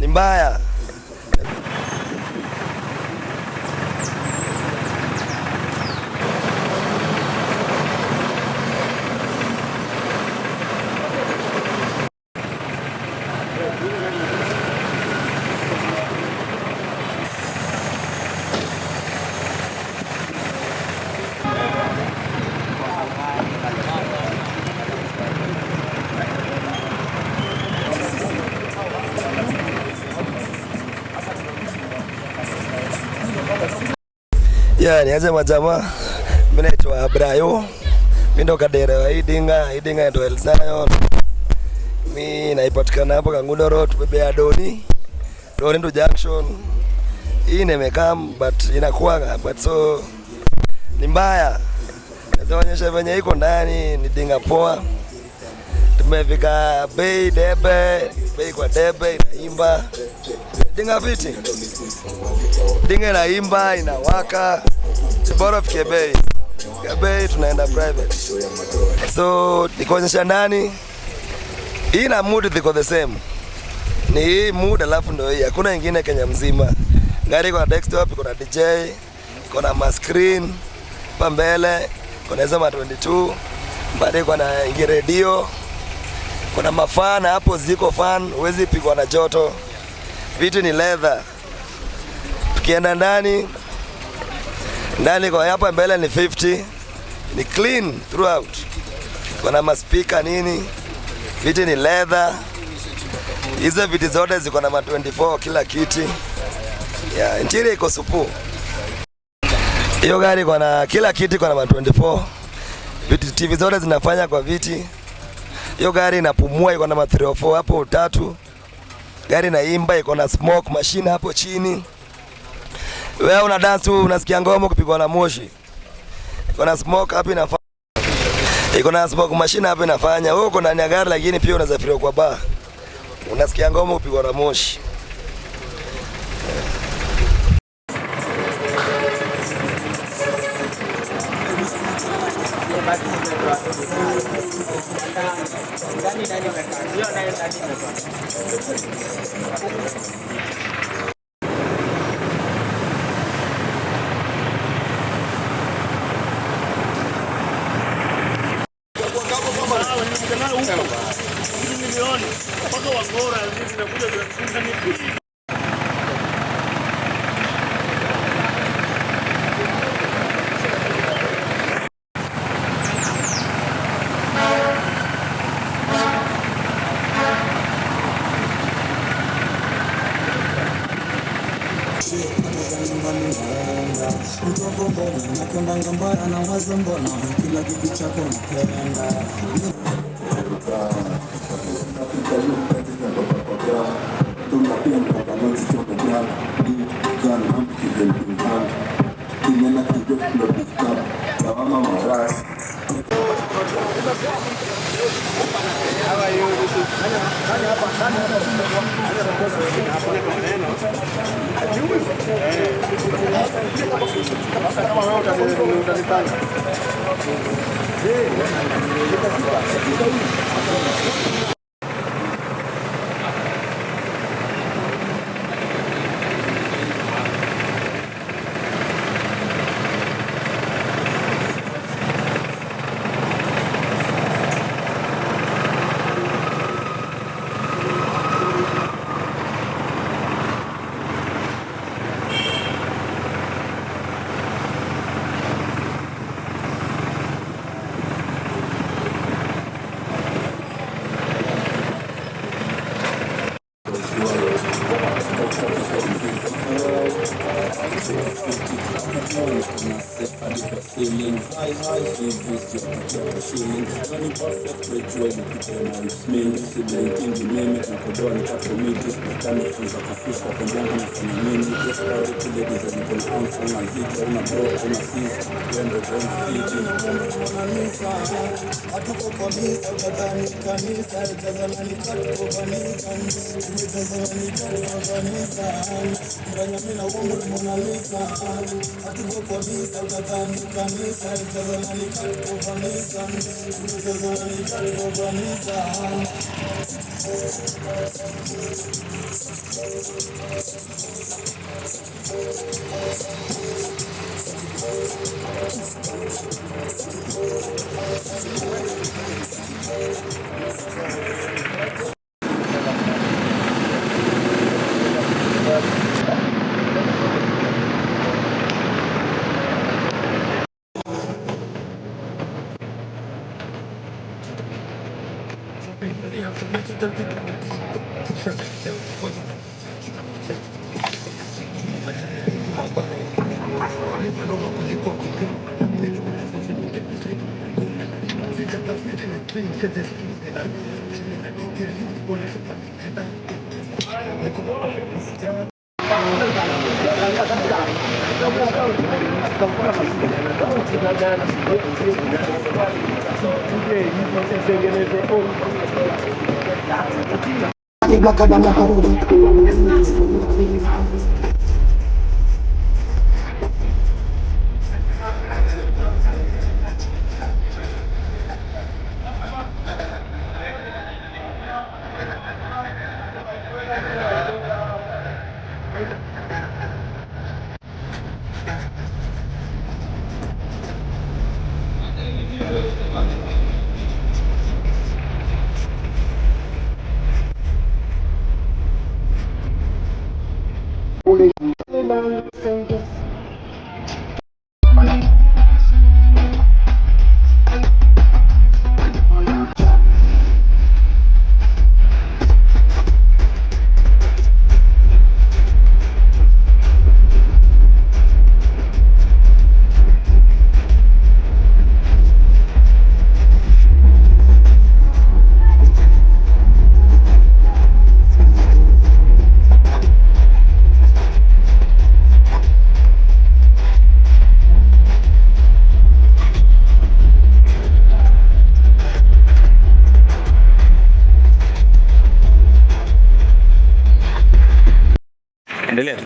Ni mbaya. Nianze majamaa. Mimi naitwa Brayo. Mimi ndo kadere wa Idinga ndo El Zion. Mimi naipatikana hapo Kangundo Road, bebe Adoni. Toronto Junction. Hii nimekam but inakuwa but so ni mbaya. Naonyesha venye iko ndani ni dinga poa. Tumefika bei kwa debe inaimba. Dinga viti. Dinga inaimba, inawaka. Bora fike bei. Bei tunaenda private. So nikuonyesha ndani. Hii na mood ziko the same. Ni hii mood alafu ndio hii. Hakuna nyingine Kenya mzima. Gari iko na desktop, iko na DJ, iko na screen, pambele, kuna Zama 22, baadaye kuna radio, kuna mafana hapo ziko fan, huwezi pigwa na joto. Vitu ni leather. Tukienda ndani kwa hapa mbele ni 50, ni clean throughout. Kuna maspika nini, vitu ni leather. Hizo vitu zote ziko na 24 kila kiti. Interior iko supu. Hiyo gari iko na kila kiti kwa na 24. Viti TV zote zinafanya kwa viti. Hiyo gari inapumua iko na 304 hapo 3. Gari inaimba iko na smoke machine hapo chini. Wewe una dance tu unasikia ngoma kupigwa na moshi. Iko na smoke hapo inafanya. Iko na smoke machine hapo inafanya. Wewe uko ndani ya gari lakini pia unasafiri kwa bar. Unasikia ngoma kupigwa na moshi. fiti akutoni kuna sefa dipa ceiling high hivi sio kwa shilling yani perfect rate way ni kitema usmini siblaitingi mimi tunakodoa ni kapo miti kama funza kufisha kwa mwangu nafanya nini yes party to ladies and con ounce una ziki una bro una sis wendo jona fiji na mwendo mwana nisa hatuko kwa misa utadhani kanisa utazamani katuko kanisa umetazamani katuko kanisa mranya mina umu mwana nisa hatuko kwa misa utadhani kanisa utazamani katuko kanisa umetazamani katuko kanisa. Endelea.